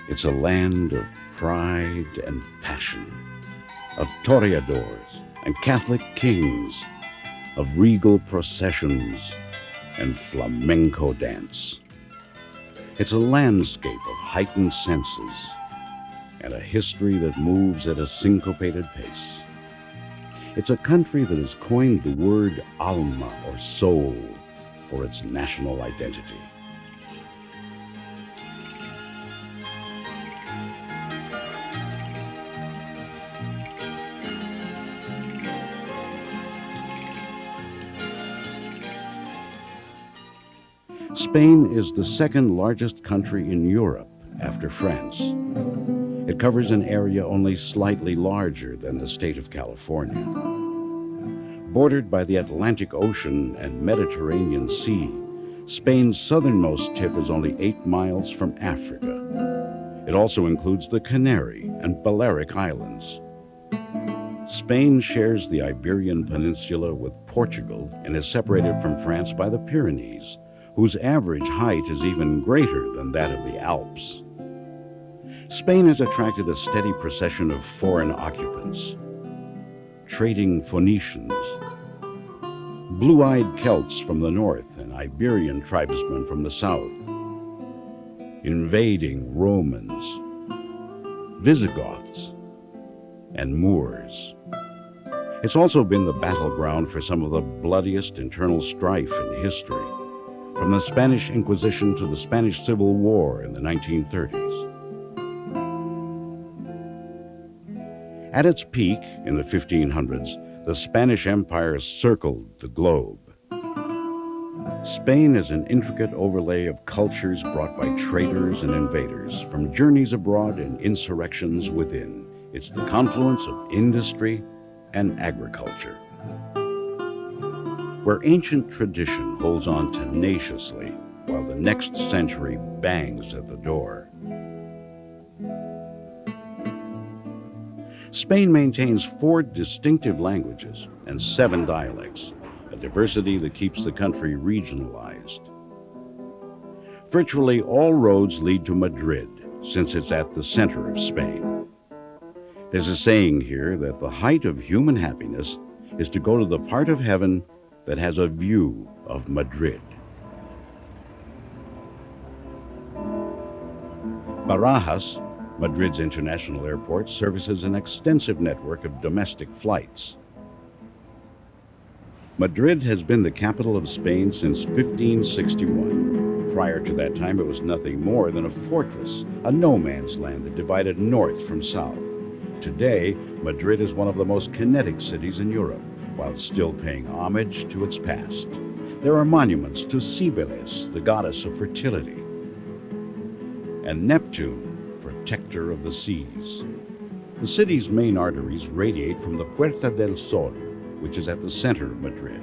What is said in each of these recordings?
It's a land of pride and passion, of toreadors and Catholic kings, of regal processions and flamenco dance. It's a landscape of heightened senses and a history that moves at a syncopated pace. It's a country that has coined the word alma, or soul, for its national identity. Spain is the second largest country in Europe after France. It covers an area only slightly larger than the state of California. Bordered by the Atlantic Ocean and Mediterranean Sea, Spain's southernmost tip is only 8 miles from Africa. It also includes the Canary and Balearic Islands. Spain shares the Iberian Peninsula with Portugal and is separated from France by the Pyrenees, whose average height is even greater than that of the Alps. Spain has attracted a steady procession of foreign occupants: trading Phoenicians, blue-eyed Celts from the north and Iberian tribesmen from the south, invading Romans, Visigoths, and Moors. It's also been the battleground for some of the bloodiest internal strife in history, from the Spanish Inquisition to the Spanish Civil War in the 1930s. At its peak in the 1500s, the Spanish Empire circled the globe. Spain is an intricate overlay of cultures brought by traders and invaders, from journeys abroad and insurrections within. It's the confluence of industry and agriculture, where ancient tradition holds on tenaciously while the next century bangs at the door. Spain maintains 4 distinctive languages and 7 dialects, a diversity that keeps the country regionalized. Virtually all roads lead to Madrid, since it's at the center of Spain. There's a saying here that the height of human happiness is to go to the part of heaven that has a view of Madrid. Barajas, Madrid's international airport, services an extensive network of domestic flights. Madrid has been the capital of Spain since 1561. Prior to that time, it was nothing more than a fortress, a no-man's land that divided north from south. Today, Madrid is one of the most kinetic cities in Europe, while still paying homage to its past. There are monuments to Cibeles, the goddess of fertility, and Neptune, protector of the seas. The city's main arteries radiate from the Puerta del Sol, which is at the center of Madrid.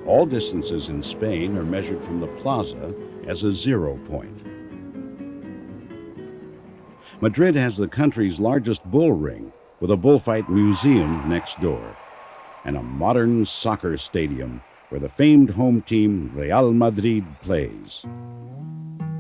All distances in Spain are measured from the plaza as a 0 point. Madrid has the country's largest bull ring, with a bullfight museum next door, and a modern soccer stadium where the famed home team Real Madrid plays.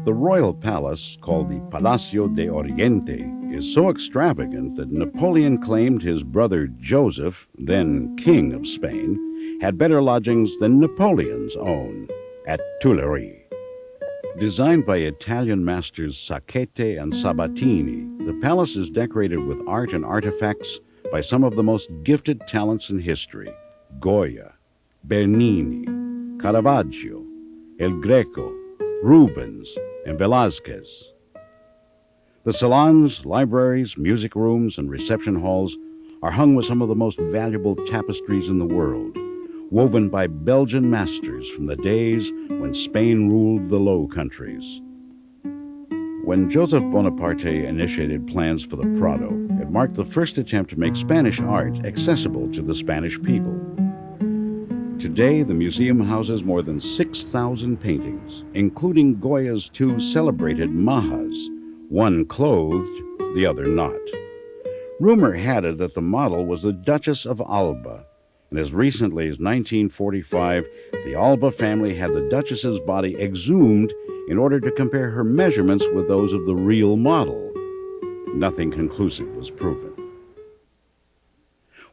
The royal palace, called the Palacio de Oriente, is so extravagant that Napoleon claimed his brother Joseph, then King of Spain, had better lodgings than Napoleon's own at Tuileries. Designed by Italian masters Sacchetti and Sabatini, the palace is decorated with art and artifacts by some of the most gifted talents in history: Goya, Bernini, Caravaggio, El Greco, Rubens, and Velázquez. The salons, libraries, music rooms, and reception halls are hung with some of the most valuable tapestries in the world, woven by Belgian masters from the days when Spain ruled the Low Countries. When Joseph Bonaparte initiated plans for the Prado, it marked the first attempt to make Spanish art accessible to the Spanish people. Today, the museum houses more than 6,000 paintings, including Goya's 2 celebrated Mahas, one clothed, the other not. Rumor had it that the model was the Duchess of Alba, and as recently as 1945, the Alba family had the Duchess's body exhumed in order to compare her measurements with those of the real model. nothing conclusive was proven.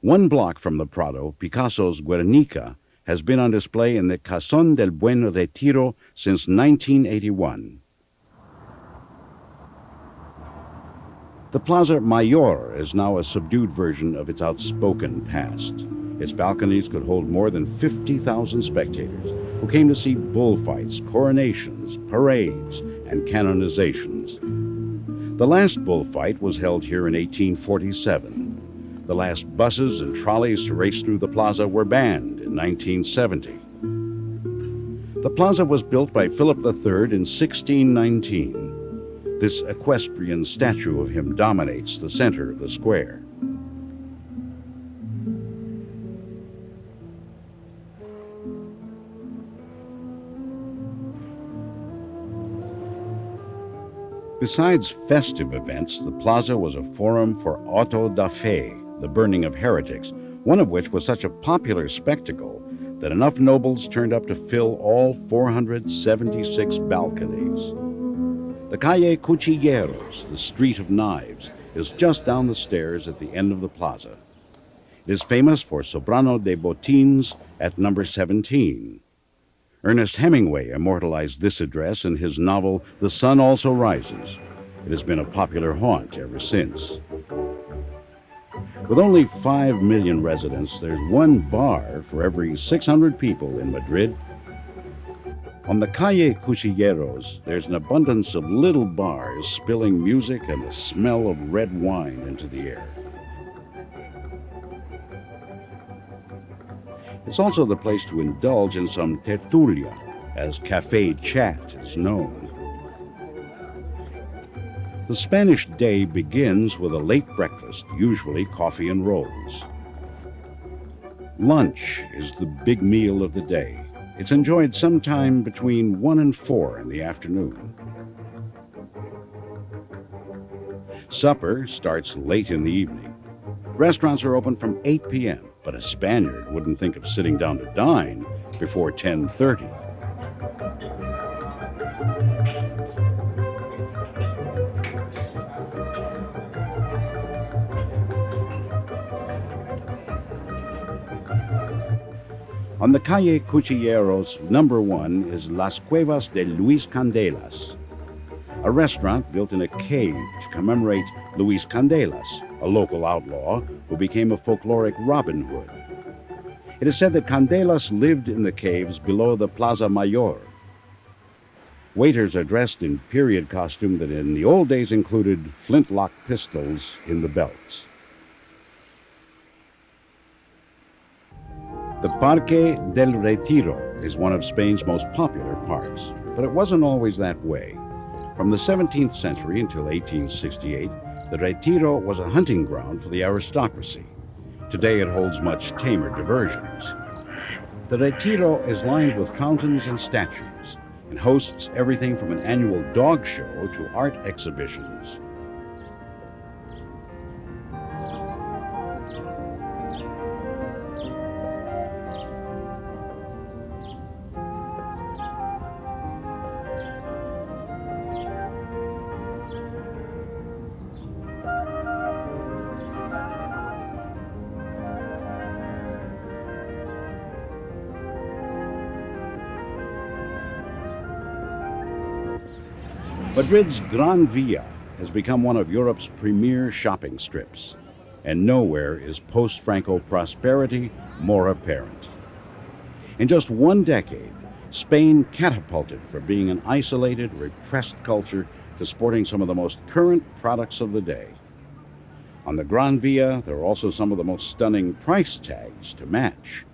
One block from the Prado, Picasso's Guernica has been on display in the Casón del Buen Retiro since 1981. The Plaza Mayor is now a subdued version of its outspoken past. Its balconies could hold more than 50,000 spectators who came to see bullfights, coronations, parades, and canonizations. The last bullfight was held here in 1847. The last buses and trolleys to race through the plaza were banned in 1970. The plaza was built by Philip III in 1619. This equestrian statue of him dominates the center of the square. Besides festive events, the plaza was a forum for auto da fe, the burning of heretics, one of which was such a popular spectacle that enough nobles turned up to fill all 476 balconies. The Calle Cuchilleros, the Street of Knives, is just down the stairs at the end of the plaza. It is famous for Sobrano de Botins at number 17. Ernest Hemingway immortalized this address in his novel The Sun Also Rises. It has been a popular haunt ever since. With only 5 million residents, there's one bar for every 600 people in Madrid. On the Calle Cuchilleros, there's an abundance of little bars spilling music and the smell of red wine into the air. It's also the place to indulge in some tertulia, as café chat is known. The Spanish day begins with a late breakfast, usually coffee and rolls. Lunch is the big meal of the day. It's enjoyed sometime between 1 and 4 in the afternoon. Supper starts late in the evening. Restaurants are open from 8 p.m., but a Spaniard wouldn't think of sitting down to dine before 10:30. On the Calle Cuchilleros, number 1 is Las Cuevas de Luis Candelas, a restaurant built in a cave to commemorate Luis Candelas, a local outlaw who became a folkloric Robin Hood. It is said that Candelas lived in the caves below the Plaza Mayor. Waiters are dressed in period costume that in the old days included flintlock pistols in the belts. The Parque del Retiro is one of Spain's most popular parks, but it wasn't always that way. From the 17th century until 1868, the Retiro was a hunting ground for the aristocracy. Today it holds much tamer diversions. The Retiro is lined with fountains and statues and hosts everything from an annual dog show to art exhibitions. Madrid's Gran Via has become one of Europe's premier shopping strips, and nowhere is post-Franco prosperity more apparent. In just one decade, Spain catapulted from being an isolated, repressed culture to sporting some of the most current products of the day. On the Gran Via, there are also some of the most stunning price tags to match.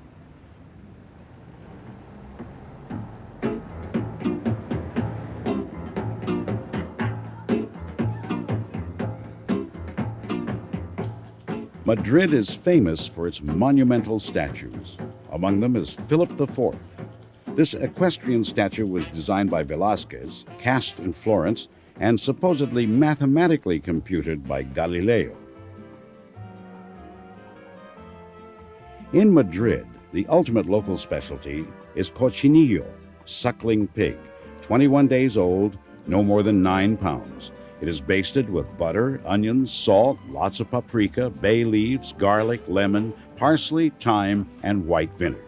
Madrid is famous for its monumental statues. Among them is Philip IV. This equestrian statue was designed by Velázquez, cast in Florence, and supposedly mathematically computed by Galileo. In Madrid, the ultimate local specialty is cochinillo, suckling pig, 21 days old, no more than 9 pounds. It is basted with butter, onions, salt, lots of paprika, bay leaves, garlic, lemon, parsley, thyme, and white vinegar.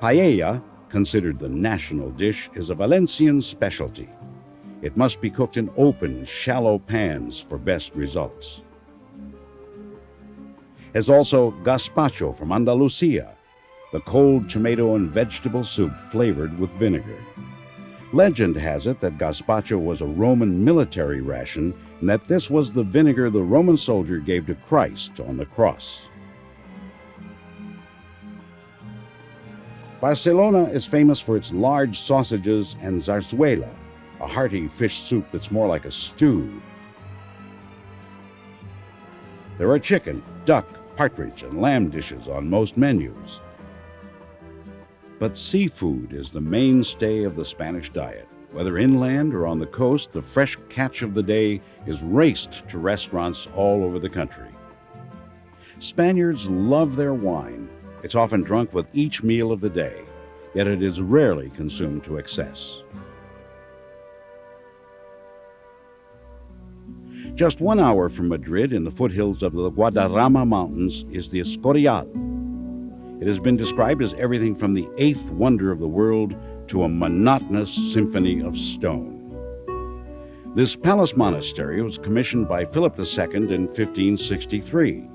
Paella, considered the national dish, is a Valencian specialty. It must be cooked in open, shallow pans for best results. There's also gazpacho from Andalusia, the cold tomato and vegetable soup flavored with vinegar. Legend has it that gazpacho was a Roman military ration and that this was the vinegar the Roman soldier gave to Christ on the cross. Barcelona is famous for its large sausages and zarzuela, a hearty fish soup that's more like a stew. There are chicken, duck, partridge, and lamb dishes on most menus. But seafood is the mainstay of the Spanish diet. Whether inland or on the coast, the fresh catch of the day is raced to restaurants all over the country. Spaniards love their wine. It's often drunk with each meal of the day, yet it is rarely consumed to excess. Just 1 hour from Madrid, in the foothills of the Guadarrama Mountains, is the Escorial. It has been described as everything from the eighth wonder of the world to a monotonous symphony of stone. This palace monastery was commissioned by Philip II in 1563.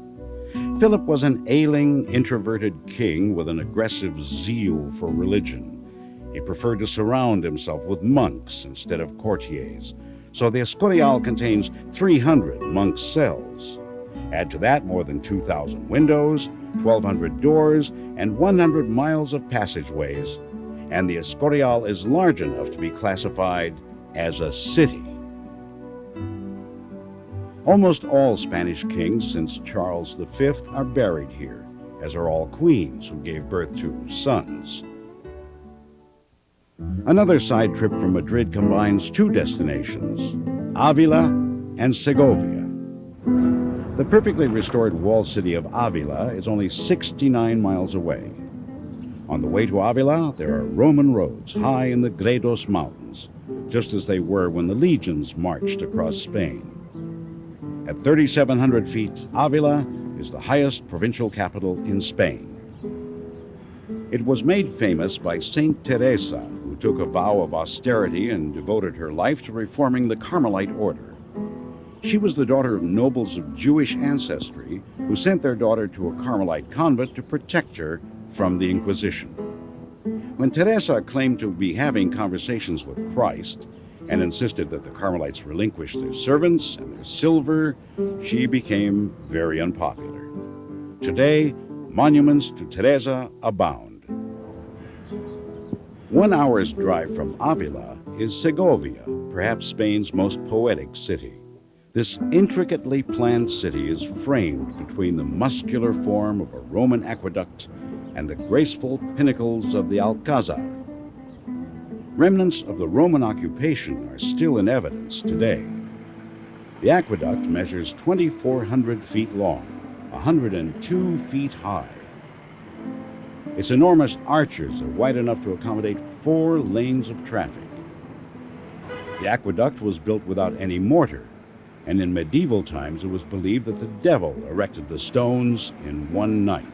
Philip was an ailing, introverted king with an aggressive zeal for religion. He preferred to surround himself with monks instead of courtiers, so the Escorial contains 300 monks' cells. Add to that more than 2,000 windows, 1,200 doors, and 100 miles of passageways, and the Escorial is large enough to be classified as a city. Almost all Spanish kings since Charles V are buried here, as are all queens who gave birth to sons. Another side trip from Madrid combines two destinations, Ávila and Segovia. The perfectly restored walled city of Ávila is only 69 miles away. On the way to Ávila, there are Roman roads high in the Gredos Mountains, just as they were when the legions marched across Spain. At 3,700 feet, Ávila is the highest provincial capital in Spain. It was made famous by Saint Teresa, who took a vow of austerity and devoted her life to reforming the Carmelite order. She was the daughter of nobles of Jewish ancestry who sent their daughter to a Carmelite convent to protect her from the Inquisition. When Teresa claimed to be having conversations with Christ and insisted that the Carmelites relinquish their servants and their silver, she became very unpopular. Today, monuments to Teresa abound. 1 hour's drive from Ávila is Segovia, perhaps Spain's most poetic city. This intricately planned city is framed between the muscular form of a Roman aqueduct and the graceful pinnacles of the Alcazar. Remnants of the Roman occupation are still in evidence today. The aqueduct measures 2,400 feet long, 102 feet high. Its enormous arches are wide enough to accommodate 4 lanes of traffic. The aqueduct was built without any mortar, and in medieval times it was believed that the devil erected the stones in one night.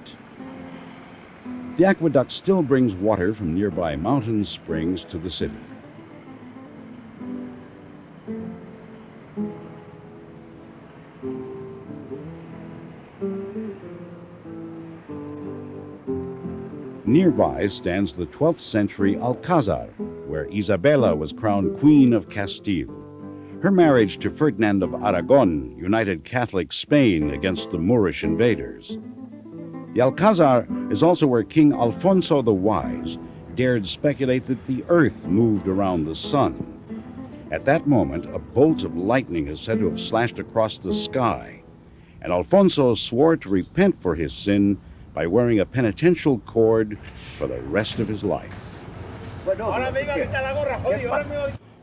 The aqueduct still brings water from nearby mountain springs to the city. Nearby stands the 12th century Alcazar, where Isabella was crowned Queen of Castile. Her marriage to Ferdinand of Aragon united Catholic Spain against the Moorish invaders. The Alcazar is also where King Alfonso the Wise dared speculate that the earth moved around the sun. At that moment, a bolt of lightning is said to have slashed across the sky, and Alfonso swore to repent for his sin by wearing a penitential cord for the rest of his life.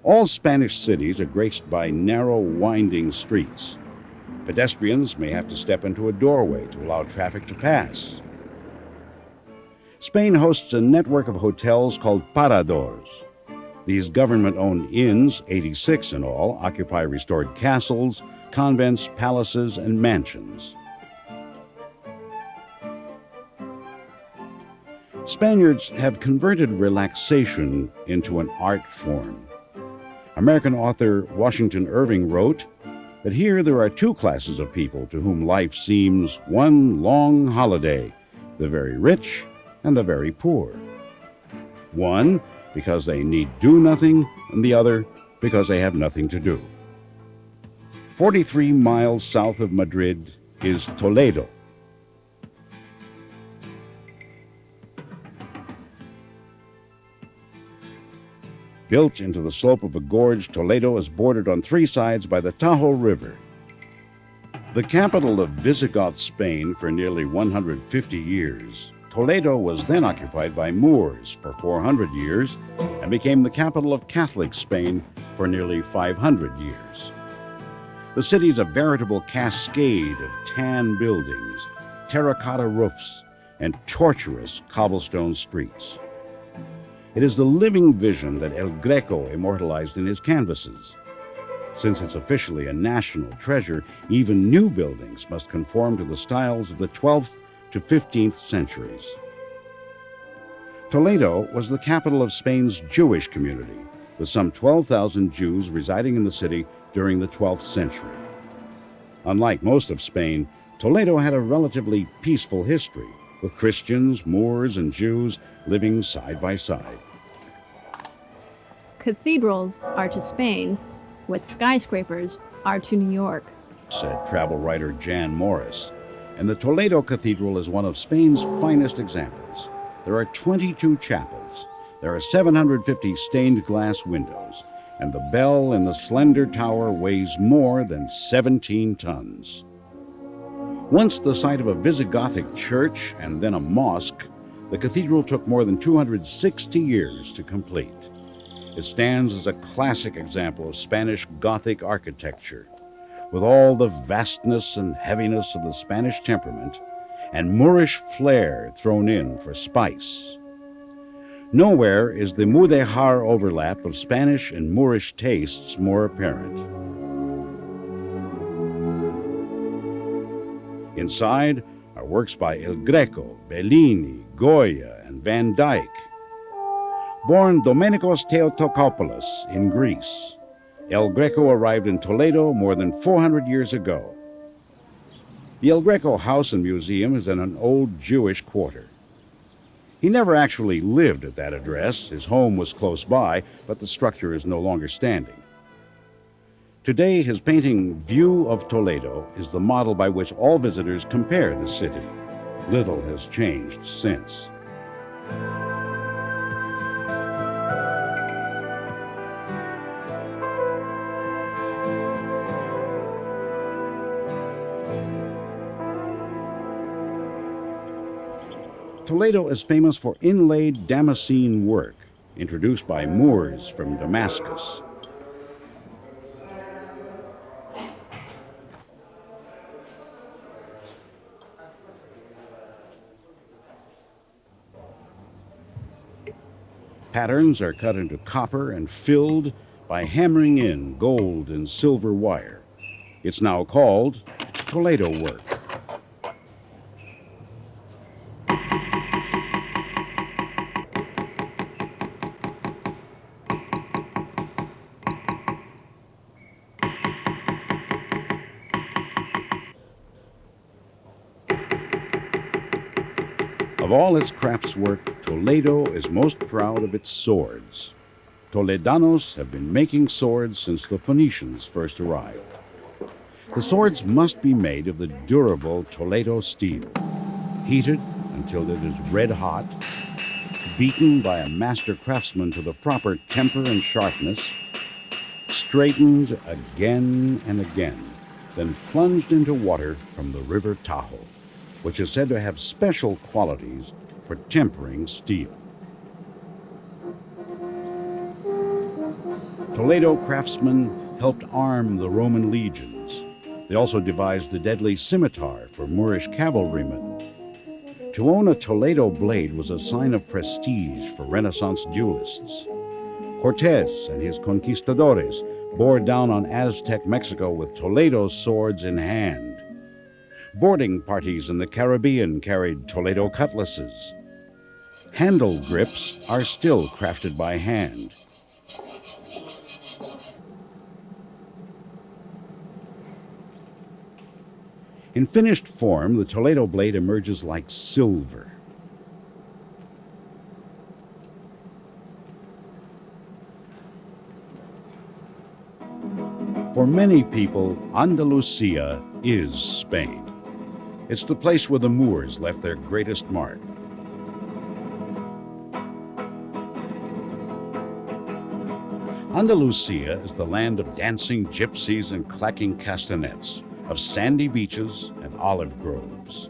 All Spanish cities are graced by narrow, winding streets. Pedestrians may have to step into a doorway to allow traffic to pass. Spain hosts a network of hotels called paradors. These government-owned inns, 86 in all, occupy restored castles, convents, palaces, and mansions. Spaniards have converted relaxation into an art form. American author Washington Irving wrote that here there are two classes of people to whom life seems one long holiday, the very rich and the very poor. One, because they need do nothing, and the other, because they have nothing to do. 43 miles south of Madrid is Toledo. Built into the slope of a gorge, Toledo is bordered on three sides by the Tajo River. The capital of Visigoth Spain for nearly 150 years, Toledo was then occupied by Moors for 400 years and became the capital of Catholic Spain for nearly 500 years. The city is a veritable cascade of tan buildings, terracotta roofs, and tortuous cobblestone streets. It is the living vision that El Greco immortalized in his canvases. Since it's officially a national treasure, even new buildings must conform to the styles of the 12th to 15th centuries. Toledo was the capital of Spain's Jewish community, with some 12,000 Jews residing in the city during the 12th century. Unlike most of Spain, Toledo had a relatively peaceful history, with Christians, Moors, and Jews living side by side. Cathedrals are to Spain what skyscrapers are to New York, said travel writer Jan Morris, and the Toledo Cathedral is one of Spain's finest examples. There are 22 chapels, there are 750 stained glass windows, and the bell in the slender tower weighs more than 17 tons. Once the site of a Visigothic church and then a mosque, the cathedral took more than 260 years to complete. It stands as a classic example of Spanish Gothic architecture, with all the vastness and heaviness of the Spanish temperament and Moorish flair thrown in for spice. Nowhere is the Mudéjar overlap of Spanish and Moorish tastes more apparent. Inside are works by El Greco, Bellini, Goya, and Van Dyck. Born Domenikos Theotokopoulos in Greece, El Greco arrived in Toledo more than 400 years ago. The El Greco House and Museum is in an old Jewish quarter. He never actually lived at that address. His home was close by, but the structure is no longer standing. Today, his painting View of Toledo is the model by which all visitors compare the city. Little has changed since. Toledo is famous for inlaid Damascene work, introduced by Moors from Damascus. Patterns are cut into copper and filled by hammering in gold and silver wire. It's now called Toledo work. Of all its craftswork, Toledo is most proud of its swords. Toledanos have been making swords since the Phoenicians first arrived. The swords must be made of the durable Toledo steel, heated until it is red hot, beaten by a master craftsman to the proper temper and sharpness, straightened again and again, then plunged into water from the River Tajo, which is said to have special qualities for tempering steel. Toledo craftsmen helped arm the Roman legions. They also devised the deadly scimitar for Moorish cavalrymen. To own a Toledo blade was a sign of prestige for Renaissance duelists. Cortés and his conquistadores bore down on Aztec Mexico with Toledo swords in hand. Boarding parties in the Caribbean carried Toledo cutlasses. Handle grips are still crafted by hand. In finished form, the Toledo blade emerges like silver. For many people, Andalusia is Spain. It's the place where the Moors left their greatest mark. Andalusia is the land of dancing gypsies and clacking castanets, of sandy beaches and olive groves.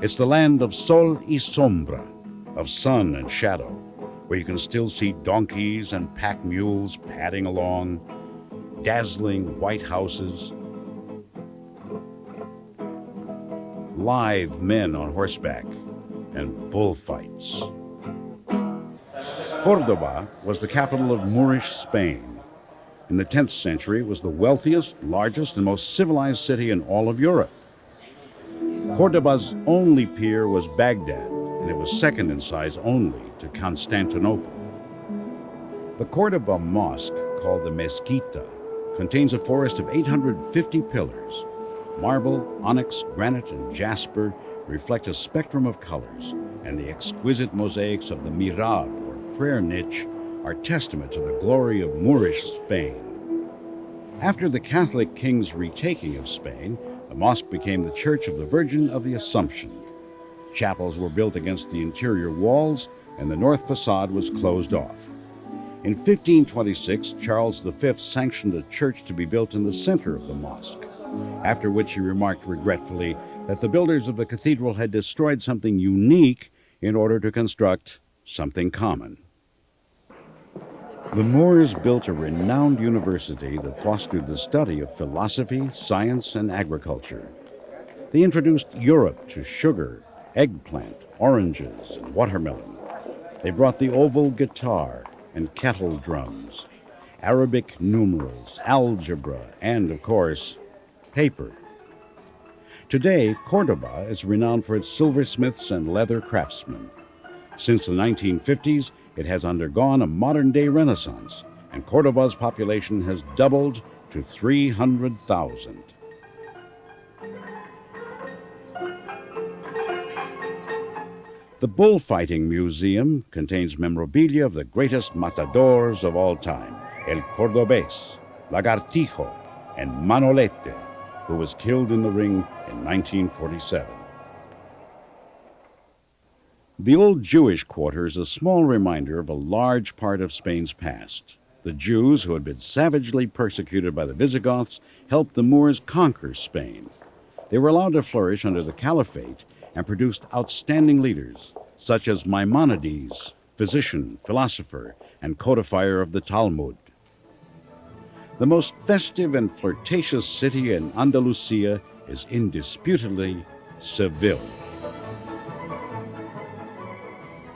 It's the land of sol y sombra, of sun and shadow, where you can still see donkeys and pack mules padding along, dazzling white houses, live men on horseback, and bullfights. Córdoba was the capital of Moorish Spain. In the 10th century, it was the wealthiest, largest, and most civilized city in all of Europe. Córdoba's only peer was Baghdad, and it was second in size only to Constantinople. The Córdoba Mosque, called the Mezquita, contains a forest of 850 pillars. Marble, onyx, granite, and jasper reflect a spectrum of colors, and the exquisite mosaics of the mihrab, or prayer niche, are testament to the glory of Moorish Spain. After the Catholic king's retaking of Spain, the mosque became the Church of the Virgin of the Assumption. Chapels were built against the interior walls, and the north facade was closed off. In 1526, Charles V sanctioned a church to be built in the center of the mosque, after which he remarked regretfully that the builders of the cathedral had destroyed something unique in order to construct something common. The Moors built a renowned university that fostered the study of philosophy, science, and agriculture. They introduced Europe to sugar, eggplant, oranges, and watermelon. They brought the oval guitar and kettle drums, Arabic numerals, algebra, and, of course, paper. Today, Córdoba is renowned for its silversmiths and leather craftsmen. Since the 1950s, it has undergone a modern-day renaissance, and Córdoba's population has doubled to 300,000. The Bullfighting Museum contains memorabilia of the greatest matadors of all time, El Cordobés, Lagartijo, and Manolete, who was killed in the ring in 1947. The old Jewish quarter is a small reminder of a large part of Spain's past. The Jews, who had been savagely persecuted by the Visigoths, helped the Moors conquer Spain. They were allowed to flourish under the Caliphate and produced outstanding leaders, such as Maimonides, physician, philosopher, and codifier of the Talmud. The most festive and flirtatious city in Andalusia is indisputably Seville.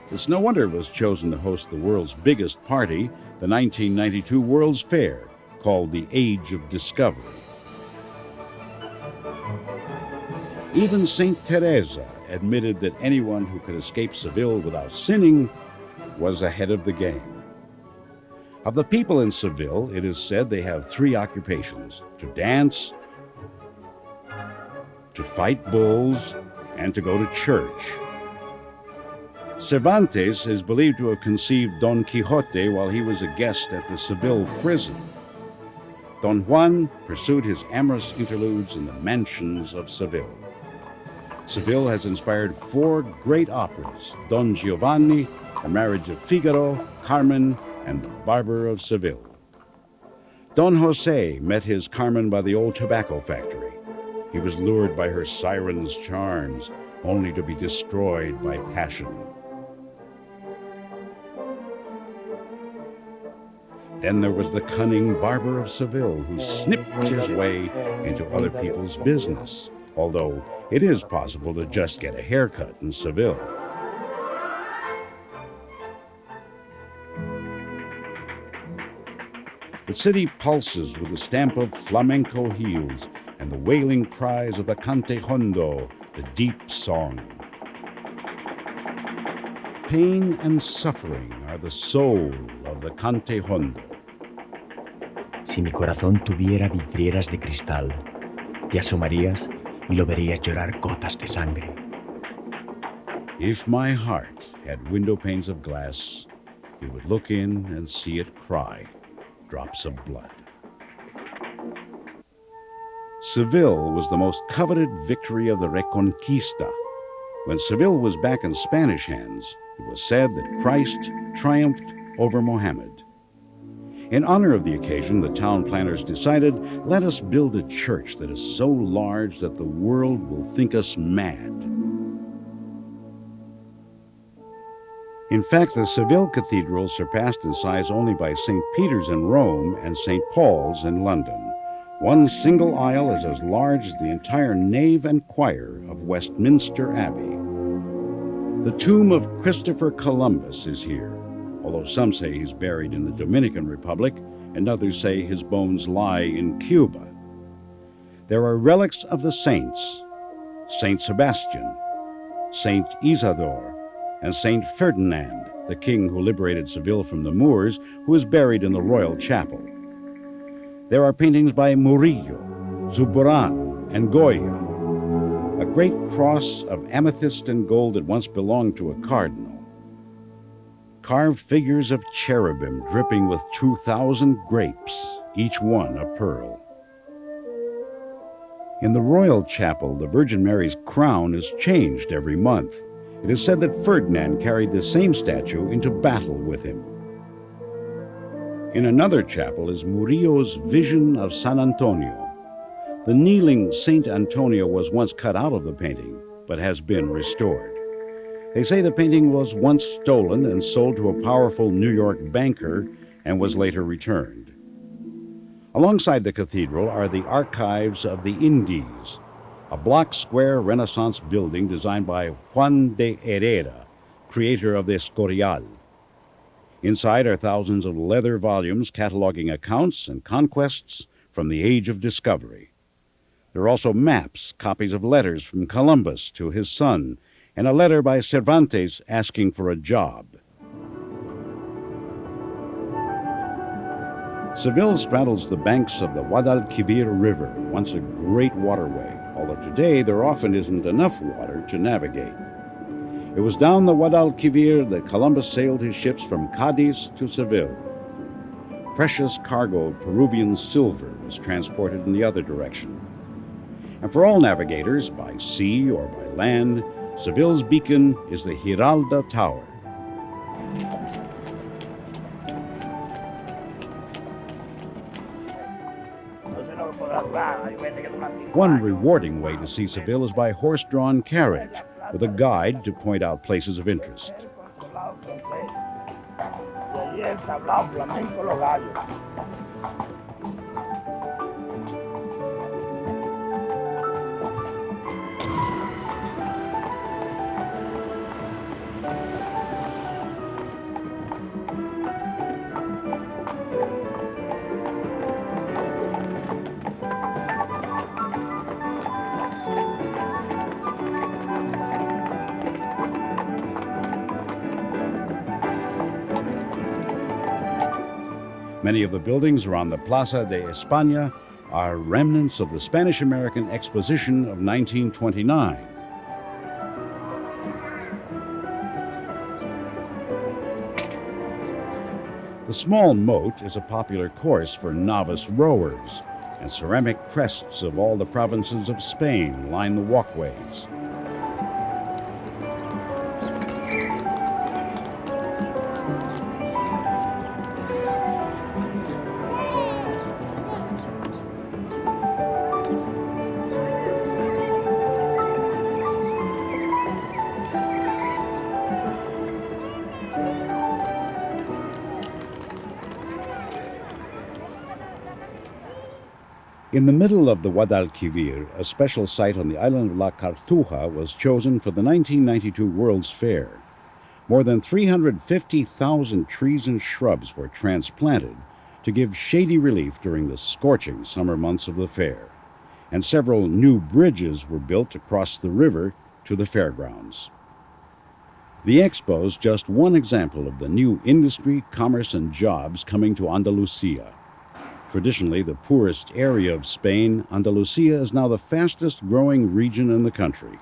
It's no wonder it was chosen to host the world's biggest party, the 1992 World's Fair, called the Age of Discovery. Even Saint Teresa admitted that anyone who could escape Seville without sinning was ahead of the game. Of the people in Seville, it is said they have three occupations: to dance, to fight bulls, and to go to church. Cervantes is believed to have conceived Don Quixote while he was a guest at the Seville prison. Don Juan pursued his amorous interludes in the mansions of Seville. Seville has inspired four great operas: Don Giovanni, The Marriage of Figaro, Carmen, and The Barber of Seville. Don Jose met his Carmen by the old tobacco factory. He was lured by her siren's charms, only to be destroyed by passion. Then there was the cunning Barber of Seville, who snipped his way into other people's business. although it is possible to just get a haircut in Seville. The city pulses with the stamp of flamenco heels and the wailing cries of the cante hondo, the deep song. Pain and suffering are the soul of the cante hondo. Si mi corazón tuviera vidrieras de cristal, te asomarías y lo verías llorar gotas de sangre. If my heart had window panes of glass, you would look in and see it cry drops of blood. Seville was the most coveted victory of the Reconquista. When Seville was back in Spanish hands, it was said that Christ triumphed over Mohammed. In honor of the occasion, the town planners decided, let us build a church that is so large that the world will think us mad. In fact, the Seville Cathedral surpassed in size only by St. Peter's in Rome and St. Paul's in London. One single aisle is as large as the entire nave and choir of Westminster Abbey. The tomb of Christopher Columbus is here, although some say he's buried in the Dominican Republic and others say his bones lie in Cuba. There are relics of the saints, Saint Sebastian, Saint Isidore, and Saint Ferdinand, the king who liberated Seville from the Moors, who is buried in the royal chapel. There are paintings by Murillo, Zurbarán, and Goya. A great cross of amethyst and gold that once belonged to a cardinal. Carved figures of cherubim dripping with 2,000 grapes, each one a pearl. In the royal chapel, the Virgin Mary's crown is changed every month. It is said that Ferdinand carried the same statue into battle with him. In another chapel is Murillo's Vision of San Antonio. The kneeling Saint Antonio was once cut out of the painting, but has been restored. They say the painting was once stolen and sold to a powerful New York banker and was later returned. Alongside the cathedral are the Archives of the Indies, a block-square Renaissance building designed by Juan de Herrera, creator of the Escorial. Inside are thousands of leather volumes cataloging accounts and conquests from the Age of Discovery. There are also maps, copies of letters from Columbus to his son, and a letter by Cervantes asking for a job. Seville straddles the banks of the Guadalquivir River, once a great waterway, although today there often isn't enough water to navigate. It was down the Guadalquivir that Columbus sailed his ships from Cadiz to Seville. Precious cargo of Peruvian silver was transported in the other direction. And for all navigators, by sea or by land, Seville's beacon is the Giralda Tower. One rewarding way to see Seville is by horse-drawn carriage, with a guide to point out places of interest. Many of the buildings around the Plaza de España are remnants of the Spanish-American Exposition of 1929. The small moat is a popular course for novice rowers, and ceramic crests of all the provinces of Spain line the walkways. In the middle of the Guadalquivir, a special site on the island of La Cartuja was chosen for the 1992 World's Fair. More than 350,000 trees and shrubs were transplanted to give shady relief during the scorching summer months of the fair, and several new bridges were built to cross the river to the fairgrounds. The expo is just one example of the new industry, commerce, and jobs coming to Andalusia. Traditionally the poorest area of Spain, Andalusia is now the fastest growing region in the country.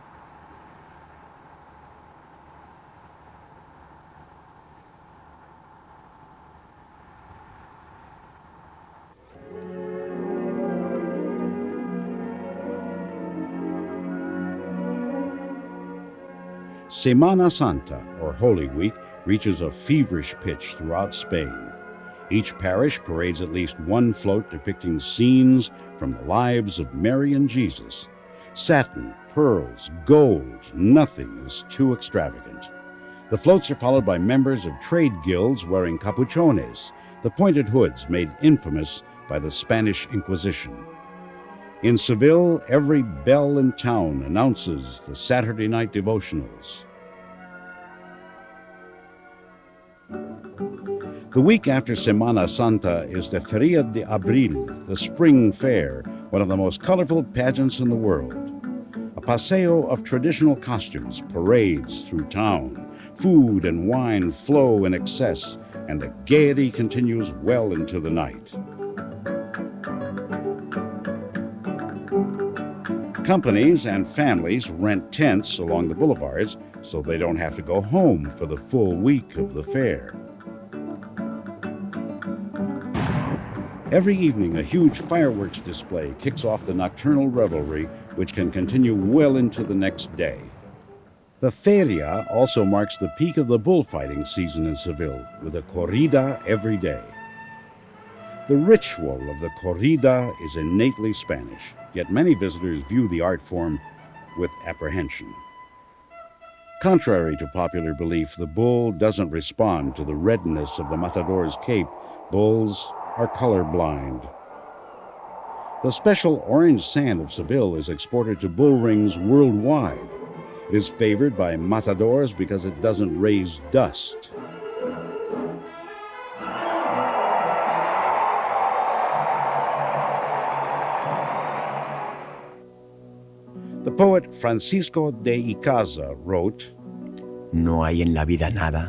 Semana Santa, or Holy Week, reaches a feverish pitch throughout Spain. Each parish parades at least one float depicting scenes from the lives of Mary and Jesus. Satin, pearls, gold, nothing is too extravagant. The floats are followed by members of trade guilds wearing capuchones, the pointed hoods made infamous by the Spanish Inquisition. In Seville, every bell in town announces the Saturday night devotionals. The week after Semana Santa is the Feria de Abril, the spring fair, one of the most colorful pageants in the world. A paseo of traditional costumes parades through town. Food and wine flow in excess, and the gaiety continues well into the night. Companies and families rent tents along the boulevards so they don't have to go home for the full week of the fair. Every evening, a huge fireworks display kicks off the nocturnal revelry, which can continue well into the next day. The feria also marks the peak of the bullfighting season in Seville, with a corrida every day. The ritual of the corrida is innately Spanish, yet many visitors view the art form with apprehension. Contrary to popular belief, the bull doesn't respond to the redness of the matador's cape. Bulls are colorblind. The special orange sand of Seville is exported to bull rings worldwide. It is favored by matadors because it doesn't raise dust. The poet Francisco de Icaza wrote, No hay en la vida nada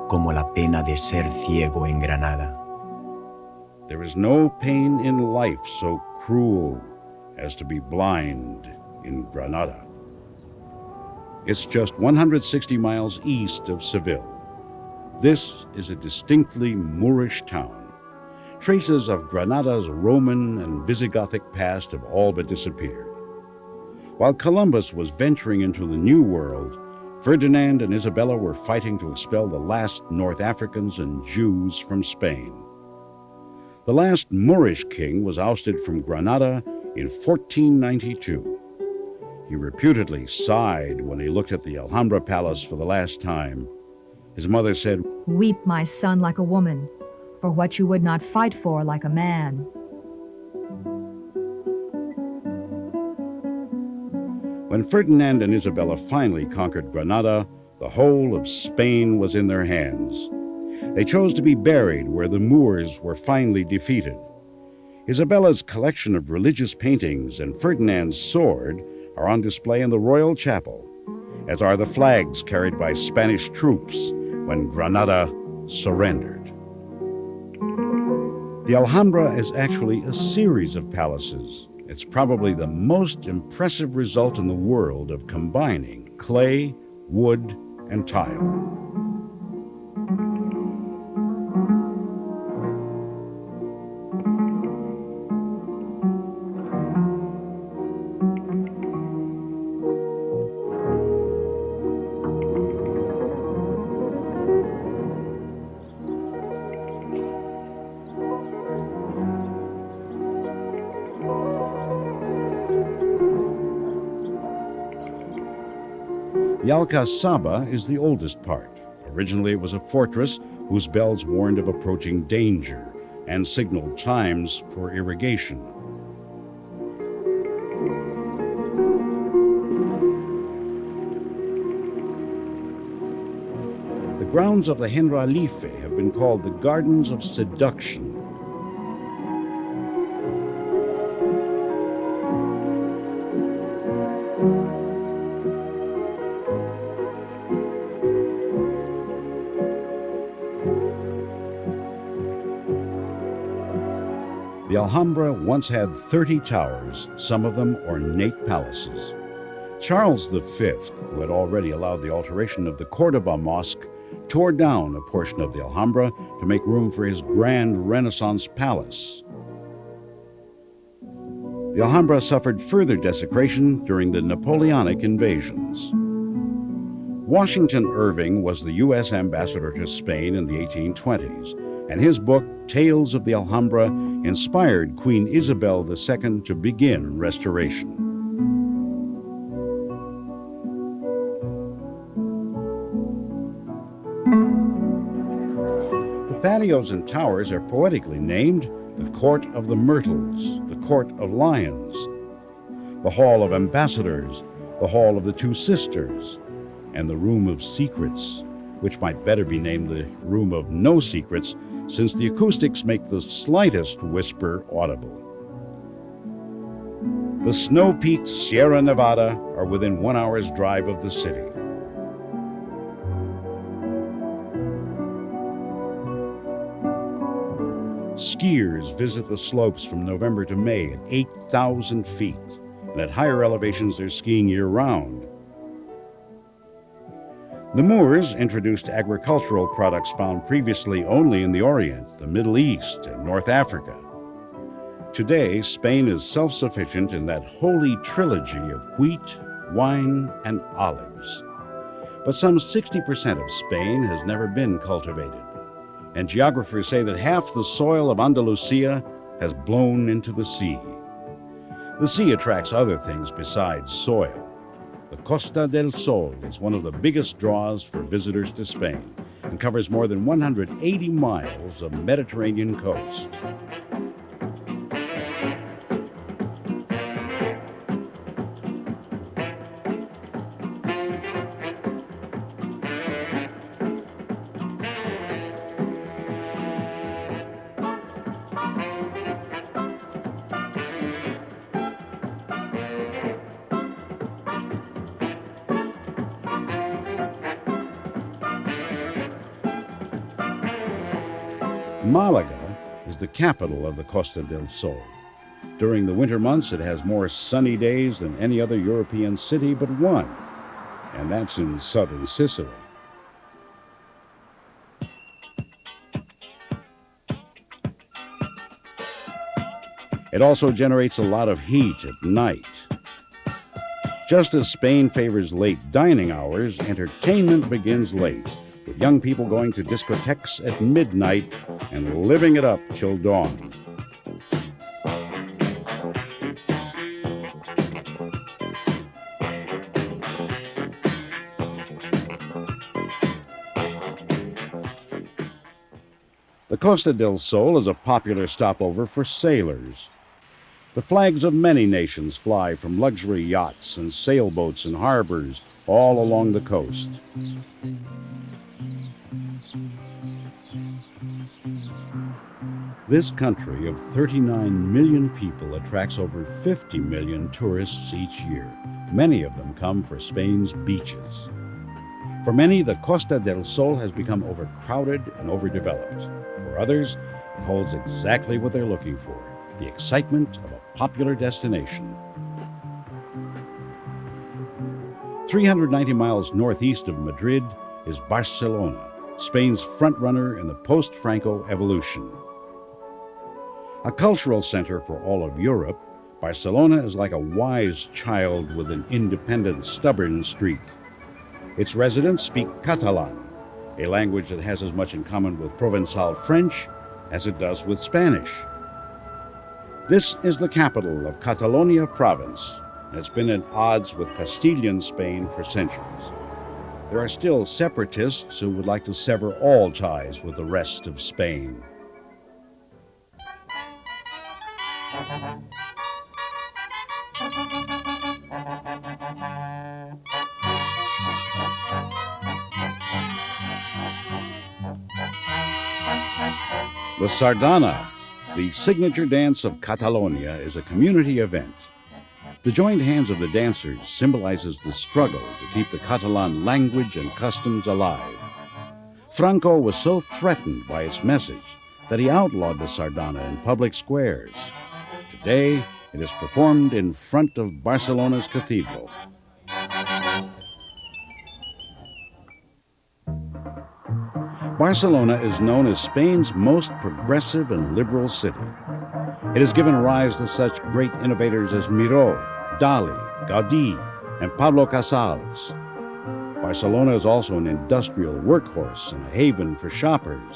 como la pena de ser ciego en Granada. There is no pain in life so cruel as to be blind in Granada. It's just 160 miles east of Seville. This is a distinctly Moorish town. Traces of Granada's Roman and Visigothic past have all but disappeared. While Columbus was venturing into the New World, Ferdinand and Isabella were fighting to expel the last North Africans and Jews from Spain. The last Moorish king was ousted from Granada in 1492. He reputedly sighed when he looked at the Alhambra palace for the last time. His mother said, Weep, my son, like a woman, for what you would not fight for like a man. When Ferdinand and Isabella finally conquered Granada, the whole of Spain was in their hands. They chose to be buried where the Moors were finally defeated. Isabella's collection of religious paintings and Ferdinand's sword are on display in the Royal Chapel, as are the flags carried by Spanish troops when Granada surrendered. The Alhambra is actually a series of palaces. It's probably the most impressive result in the world of combining clay, wood, and tile. The Alcazar is the oldest part. Originally, it was a fortress whose bells warned of approaching danger and signaled times for irrigation. grounds of the Generalife have been called the Gardens of Seduction. The Alhambra once had 30 towers, some of them ornate palaces. Charles V, who had already allowed the alteration of the Córdoba mosque, tore down a portion of the Alhambra to make room for his grand Renaissance palace. The Alhambra suffered further desecration during the Napoleonic invasions. Washington Irving was the U.S. ambassador to Spain in the 1820s, and his book, Tales of the Alhambra, inspired Queen Isabel II to begin restoration. The patios and towers are poetically named the Court of the Myrtles, the Court of Lions, the Hall of Ambassadors, the Hall of the Two Sisters, and the Room of Secrets, which might better be named the Room of No Secrets, since the acoustics make the slightest whisper audible. The snow-peaked Sierra Nevada are within 1 hour's drive of the city. Skiers visit the slopes from November to May at 8,000 feet, and at higher elevations they're skiing year-round. The Moors introduced agricultural products found previously only in the Orient, the Middle East, and North Africa. Today, Spain is self-sufficient in that holy trilogy of wheat, wine, and olives. But some 60% of Spain has never been cultivated, and geographers say that half the soil of Andalusia has blown into the sea. The sea attracts other things besides soil. The Costa del Sol is one of the biggest draws for visitors to Spain and covers more than 180 miles of Mediterranean coast. Malaga is the capital of the Costa del Sol. During the winter months, it has more sunny days than any other European city but one, and that's in southern Sicily. It also generates a lot of heat at night. Just as Spain favors late dining hours, entertainment begins late, with young people going to discotheques at midnight and living it up till dawn. The Costa del Sol is a popular stopover for sailors. The flags of many nations fly from luxury yachts and sailboats in harbors all along the coast. This country of 39 million people attracts over 50 million tourists each year. Many of them come for Spain's beaches. For many, the Costa del Sol has become overcrowded and overdeveloped. For others, it holds exactly what they're looking for, the excitement of a popular destination. 390 miles northeast of Madrid is Barcelona, Spain's frontrunner in the post-Franco evolution. A cultural center for all of Europe, Barcelona is like a wise child with an independent, stubborn streak. Its residents speak Catalan, a language that has as much in common with Provençal French as it does with Spanish. This is the capital of Catalonia province, and it's been at odds with Castilian Spain for centuries. There are still separatists who would like to sever all ties with the rest of Spain. The Sardana, the signature dance of Catalonia, is a community event. The joined hands of the dancers symbolizes the struggle to keep the Catalan language and customs alive. Franco was so threatened by its message that he outlawed the Sardana in public squares. Today, it is performed in front of Barcelona's cathedral. Barcelona is known as Spain's most progressive and liberal city. It has given rise to such great innovators as Miró, Dali, Gaudí, and Pablo Casals. Barcelona is also an industrial workhorse and a haven for shoppers.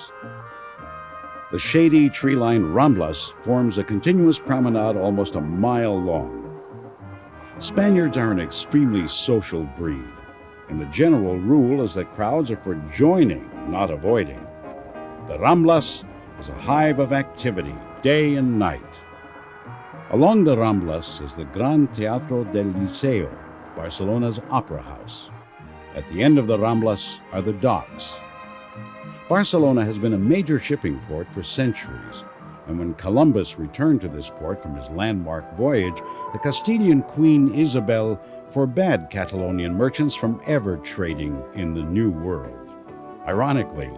The shady, tree-lined Ramblas forms a continuous promenade almost a mile long. Spaniards are an extremely social breed, and the general rule is that crowds are for joining, not avoiding. The Ramblas is a hive of activity, day and night. Along the Ramblas is the Gran Teatro del Liceo, Barcelona's opera house. At the end of the Ramblas are the docks. Barcelona has been a major shipping port for centuries, and when Columbus returned to this port from his landmark voyage, the Castilian Queen Isabel forbade Catalonian merchants from ever trading in the New World. Ironically,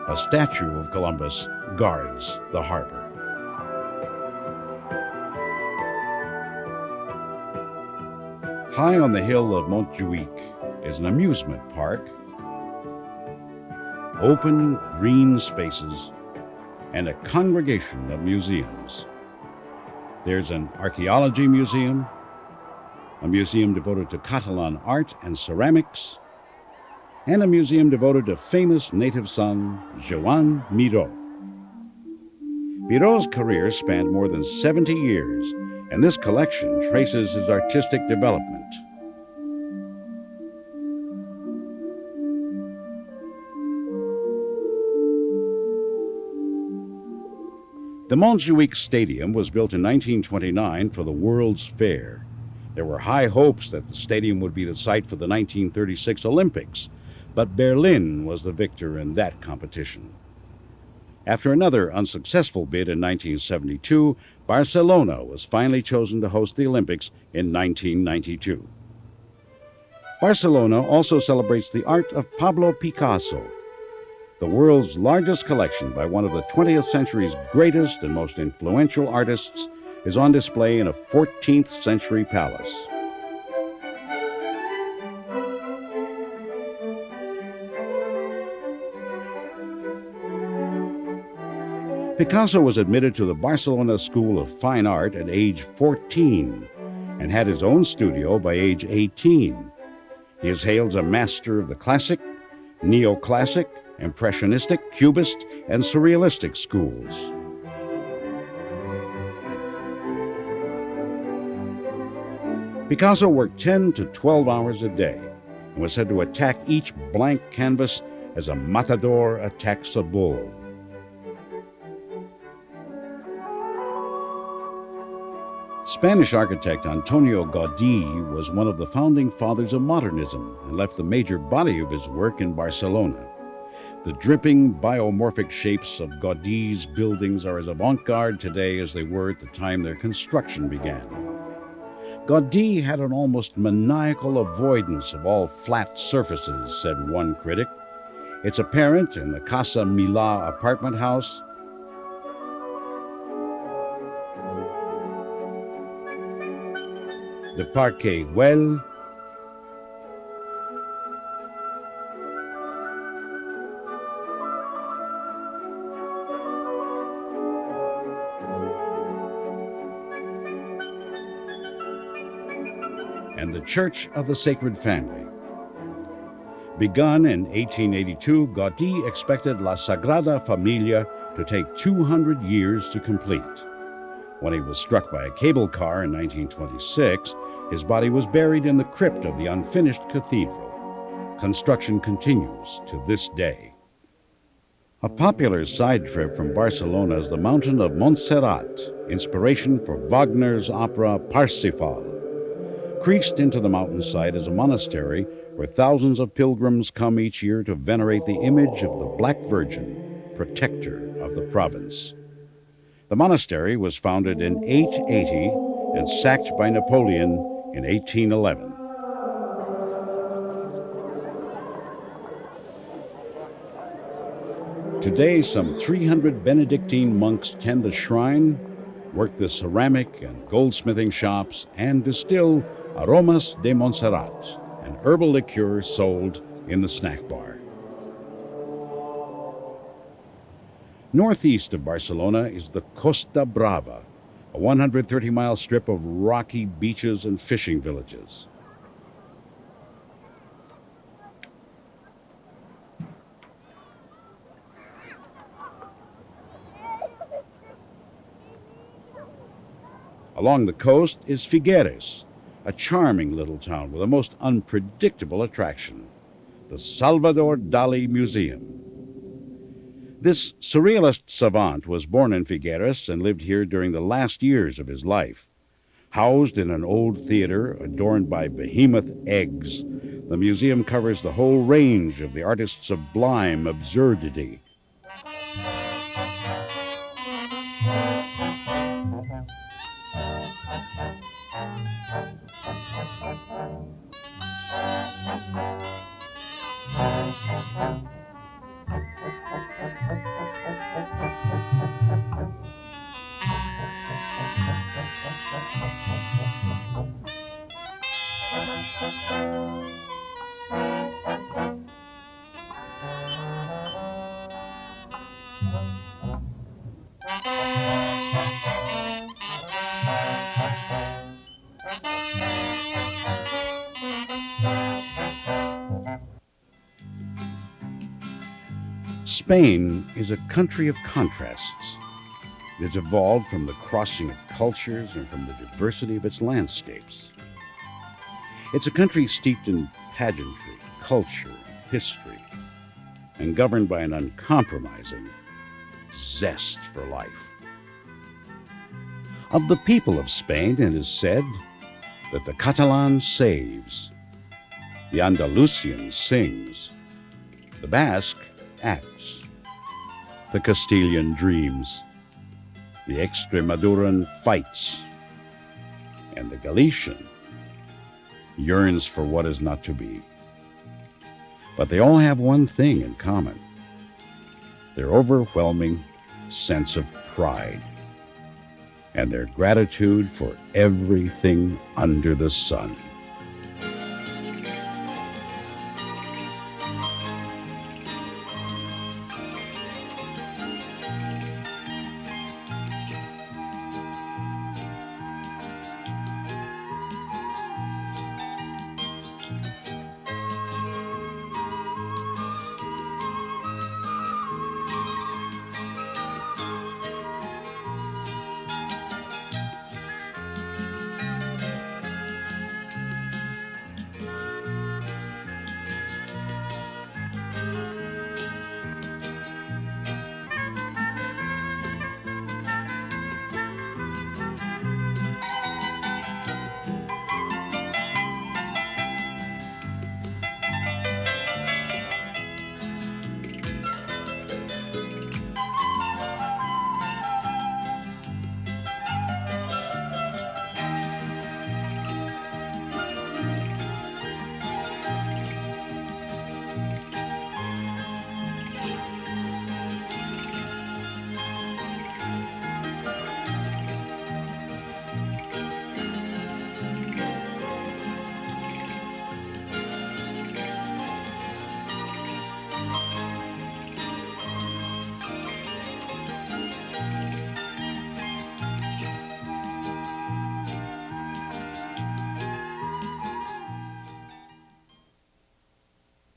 a statue of Columbus guards the harbor. High on the hill of Montjuic is an amusement park, open green spaces, and a congregation of museums. There's an archaeology museum, a museum devoted to Catalan art and ceramics, and a museum devoted to famous native son Joan Miró. Miró's career spanned more than 70 years, and this collection traces his artistic development. The Montjuic Stadium was built in 1929 for the World's Fair. There were high hopes that the stadium would be the site for the 1936 Olympics, but Berlin was the victor in that competition. After another unsuccessful bid in 1972, Barcelona was finally chosen to host the Olympics in 1992. Barcelona also celebrates the art of Pablo Picasso. The world's largest collection by one of the 20th century's greatest and most influential artists is on display in a 14th century palace. Picasso was admitted to the Barcelona School of Fine Art at age 14 and had his own studio by age 18. He is hailed as a master of the classic, neoclassic, impressionistic, cubist, and surrealistic schools. Picasso worked 10 to 12 hours a day and was said to attack each blank canvas as a matador attacks a bull. Spanish architect Antonio Gaudí was one of the founding fathers of modernism and left the major body of his work in Barcelona. The dripping, biomorphic shapes of Gaudí's buildings are as avant-garde today as they were at the time their construction began. Gaudí had an almost maniacal avoidance of all flat surfaces, said one critic. It's apparent in the Casa Milà apartment house, the Parque Güell, and the Church of the Sacred Family. Begun in 1882, Gaudí expected La Sagrada Familia to take 200 years to complete. When he was struck by a cable car in 1926, his body was buried in the crypt of the unfinished cathedral. Construction continues to this day. A popular side trip from Barcelona is the mountain of Montserrat, inspiration for Wagner's opera Parsifal. Creased into the mountainside is a monastery where thousands of pilgrims come each year to venerate the image of the Black Virgin, protector of the province. The monastery was founded in 880 and sacked by Napoleon in 1811. Today, some 300 Benedictine monks tend the shrine, work the ceramic and goldsmithing shops, and distill aromas de Montserrat, an herbal liqueur sold in the snack bar. Northeast of Barcelona is the Costa Brava, a 130-mile strip of rocky beaches and fishing villages. Along the coast is Figueres, a charming little town with a most unpredictable attraction, the Salvador Dali Museum. This surrealist savant was born in Figueres and lived here during the last years of his life. Housed in an old theater adorned by behemoth eggs, the museum covers the whole range of the artist's sublime absurdity. Spain is a country of contrasts. It has evolved from the crossing of cultures and from the diversity of its landscapes. It's a country steeped in pageantry, culture, history, and governed by an uncompromising zest for life. Of the people of Spain, it is said that the Catalan saves, the Andalusian sings, the Basque acts, the Castilian dreams, the Extremaduran fights, and the Galician yearns for what is not to be. But they all have one thing in common: their overwhelming sense of pride and their gratitude for everything under the sun.